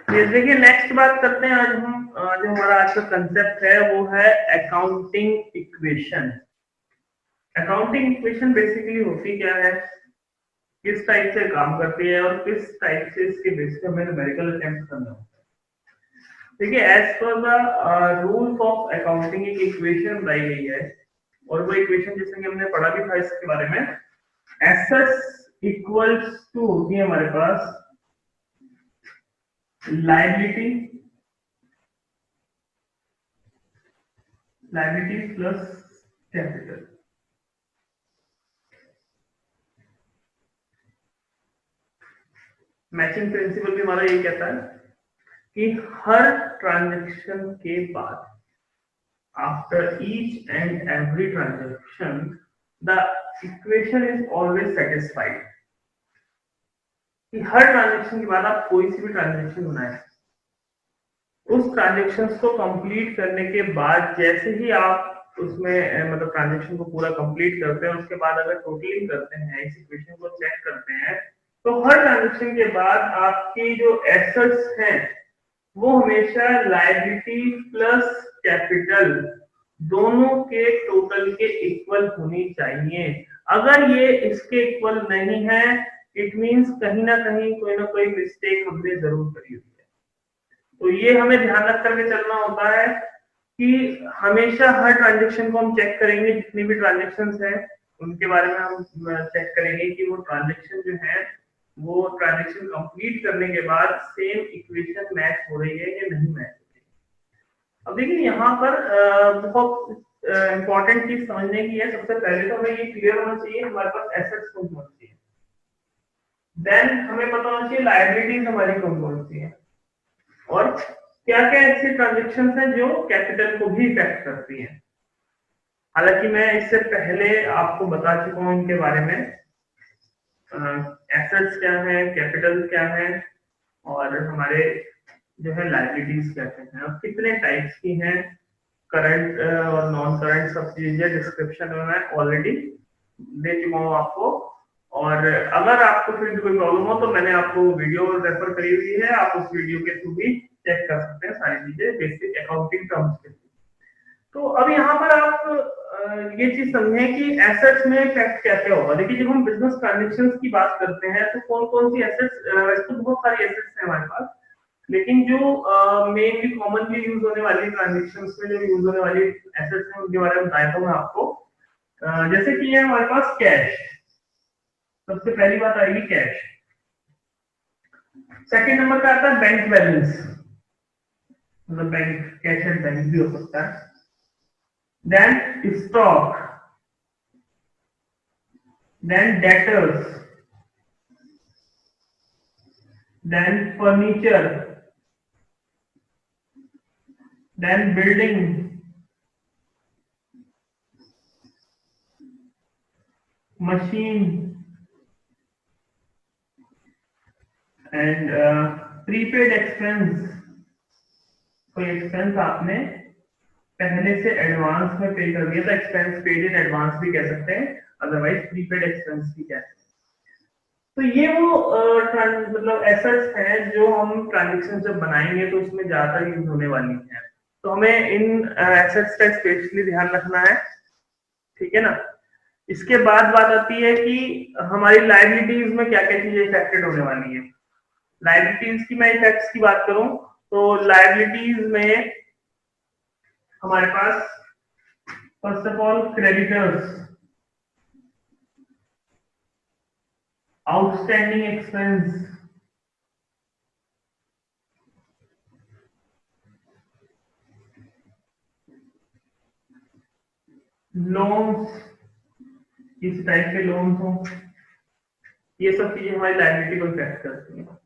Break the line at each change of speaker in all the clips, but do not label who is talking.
ये देखिए, नेक्स्ट बात करते हैं। जो हमारा आज का कंसेप्ट है वो है accounting equation. Accounting equation basically होती क्या है, किस टाइप से काम करती है और किस टाइप से इसके बेस पे हमें न्यूमेरिकल अटेम्प्ट करना होता है। देखिए, as per the rules of accounting एक इक्वेशन बनाई गई है, और वो इक्वेशन जैसे कि हमने पढ़ा भी था इसके बारे में, एसेट्स इक्वल्स टू होती है हमारे पास liability plus capital. Matching principle भी हमारा ये कहता है कि हर ट्रांजैक्शन के बाद, after each and every transaction, the equation is always satisfied. कि हर ट्रांजैक्शन के बाद आप कोई सी भी ट्रांजैक्शन बनाए, उस ट्रांजैक्शन को कंप्लीट करने के बाद जैसे ही आप उसमें मतलब ट्रांजैक्शन को पूरा कंप्लीट करते हैं, उसके बाद अगर टोटलिंग करते हैं, इस इक्वेशन को चेक करते हैं, तो हर ट्रांजैक्शन के बाद आपकी जो एसेट्स हैं वो हमेशा लायबिलिटी प्लस कैपिटल दोनों के टोटल के इक्वल होनी चाहिए। अगर ये इसके इक्वल नहीं है, इट मींस कहीं ना कहीं कोई ना कोई मिस्टेक हमने जरूर करी हुई है। तो ये हमें ध्यान रख करके चलना होता है कि हमेशा हर ट्रांजेक्शन को हम चेक करेंगे, जितनी भी ट्रांजेक्शन है उनके बारे में हम चेक करेंगे कि वो ट्रांजेक्शन जो है वो ट्रांजेक्शन कंप्लीट करने के बाद सेम इक्वेशन मैच हो रही है या नहीं मैच हो रही है। अब देखिए, यहाँ पर बहुत इंपॉर्टेंट चीज समझने की है। सबसे पहले तो हमें ये क्लियर होना चाहिए हमारे पास एसेट्स कौन कौन सी है, देन हमें पता होना चाहिए लायबिलिटीज हमारी कौन कौन सी है, और क्या क्या ऐसी ट्रांजेक्शन हैं जो कैपिटल को भी इफेक्ट करती हैं। हालांकि मैं इससे पहले आपको बता चुका हूं इनके बारे में, एसेट्स क्या है, कैपिटल क्या है, और हमारे जो है लायबिलिटीज क्या हैं, अब कितने टाइप्स की हैं, करंट और नॉन करंट सब चीजें डिस्क्रिप्शन में मैं ऑलरेडी दे चुका हूँ आपको। और अगर आपको फिर भी कोई प्रॉब्लम हो तो मैंने आपको वीडियो रेफर करी हुई है, आप उस वीडियो के थ्रू भी चेक कर सकते हैं सारी चीजें बेसिक अकाउंटिंग टर्म्स के। तो अब यहाँ पर आप ये चीज समझें कि एसेट्स में इफेक्ट क्या क्या होगा। देखिए, जब हम बिजनेस ट्रांजेक्शंस की बात करते हैं तो कौन कौन सी एसेट्स, वैसे तो बहुत सारी एसेट्स हैं हमारे पास, लेकिन जो मेनली कॉमनली यूज होने वाली ट्रांजेक्शंस में जो यूज होने वाली एसेट्स हैं उनके बारे में बताता हूँ मैं आपको। जैसे कि है हमारे पास कैश, सबसे पहली बात आएगी कैश। सेकंड नंबर पे आता है बैंक बैलेंस, मतलब बैंक, कैश एंड बैंक भी हो सकता है। Then stock, then debtors, then furniture, then building, machine, and prepaid expense. कोई एक्सपेंस आपने पहले से एडवांस में पे कर दिया था, एक्सपेंस पेड इन एडवांस भी कह सकते हैं, अदरवाइज प्रीपेड एक्सपेंस भी कह सकते हैं। तो ये वो मतलब एसेट्स हैं जो हम ट्रांजेक्शन जब बनाएंगे तो उसमें ज्यादा यूज होने वाली हैं। तो हमें इन एसेट्स का स्पेशली ध्यान रखना है, ठीक है ना। इसके बाद बात आती है कि हमारी लायबिलिटीज में क्या क्या चीजें इफेक्टेड होने वाली है। लायबिलिटीज की मैं इफेक्ट्स की बात करूं तो लायबिलिटीज में हमारे पास first of all creditors, outstanding expense, loans, किस टाइप के लोन्स हो, ये सब चीजें हमारी लायबिलिटी को इफेक्ट करती हैं।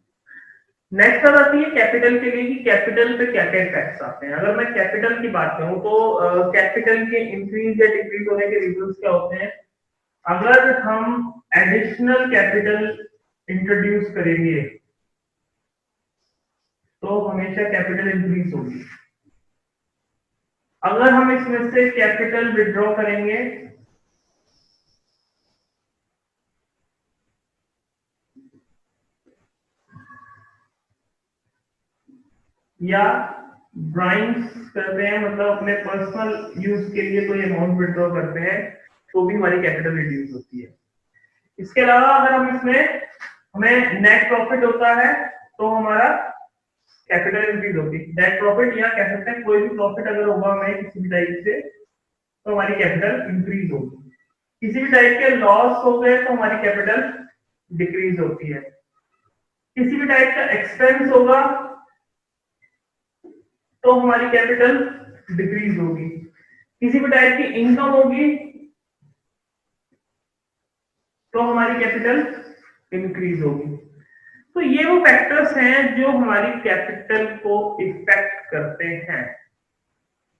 नेक्स्ट बात आती है कैपिटल के लिए, कि कैपिटल पे क्या क्या इफेक्ट्स आते हैं। अगर मैं कैपिटल की बात करूं तो कैपिटल के इंक्रीज या डिक्रीज होने के रीजंस क्या होते हैं। अगर हम एडिशनल कैपिटल इंट्रोड्यूस करेंगे तो हमेशा कैपिटल इंक्रीज होगी। अगर हम इसमें से कैपिटल विड्रॉ करेंगे या ड्राइंग्स करते हैं, मतलब अपने पर्सनल यूज के लिए कोई अमाउंट विड्रॉ करते हैं, तो भी हमारी कैपिटल रिड्यूस होती है। इसके अलावा अगर हम इसमें हमें नेट प्रॉफिट होता है तो हमारा कैपिटल इंक्रीज होती है। नेट प्रॉफिट या कह सकते हैं कोई भी प्रॉफिट अगर होगा हमें किसी भी टाइप से तो हमारी कैपिटल इंक्रीज होगी। किसी भी टाइप के लॉस हो गए तो हमारी कैपिटल डिक्रीज होती है। किसी भी टाइप का एक्सपेंस होगा तो हमारी कैपिटल डिक्रीज होगी। किसी भी टाइप की इनकम होगी तो हमारी कैपिटल इंक्रीज होगी। तो ये वो फैक्टर्स हैं जो हमारी कैपिटल को इफेक्ट करते हैं।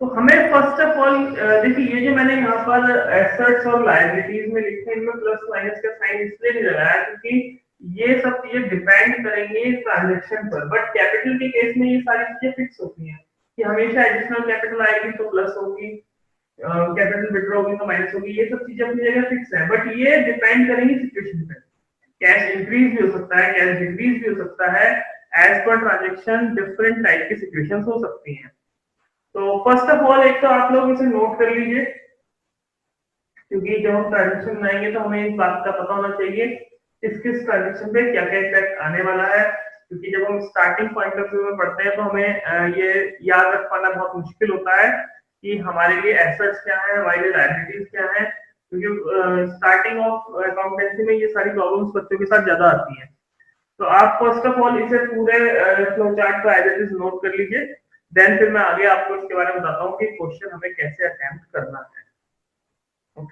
तो हमें फर्स्ट ऑफ ऑल देखिए, ये जो मैंने यहाँ पर एसेट्स और लायबिलिटीज में लिखे इनमें प्लस माइनस का साइन इसलिए नहीं लगाया क्योंकि ये सब चीजें डिपेंड करेंगे ट्रांजैक्शन पर। बट कैपिटल के केस में ये सारी चीजें फिक्स होती हैं कि हमेशा एडिशनल कैपिटल आएगी तो प्लस होगी, कैपिटल विड्रॉ होगी तो माइनस होगी। ये सब चीजें अपनी जगह फिक्स है, बट ये डिपेंड करेंगी सिचुएशन पे। कैश इंक्रीज भी हो सकता है, कैश डिक्रीज भी हो सकता है। As per transaction different type की सिचुएशंस हो सकती हैं। तो फर्स्ट ऑफ ऑल एक तो आप लोग इसे नोट कर लीजिए, क्योंकि जब हम ट्रांजेक्शन बनाएंगे तो हमें इस बात का पता होना चाहिए किस किस ट्रांजेक्शन पे क्या क्या इफेक्ट आने वाला है। क्योंकि जब हम स्टार्टिंग पॉइंट ऑफ व्यू में पढ़ते हैं तो हमें ये याद रख पाना बहुत मुश्किल होता है कि हमारे लिए एसेट्स क्या है, हमारे लिए लायबिलिटीज क्या है, क्योंकि स्टार्टिंग ऑफ अकाउंटेंसी में ये सारी प्रॉब्लम्स बच्चों के साथ ज्यादा आती हैं। तो आप फर्स्ट ऑफ ऑल इसे पूरे फ्लो चार्ट को एज इट इज नोट कर लीजिए। देन फिर मैं आगे आपको इसके बारे में बताता हूँ कि क्वेश्चन हमें कैसे अटेम्प्ट करना है।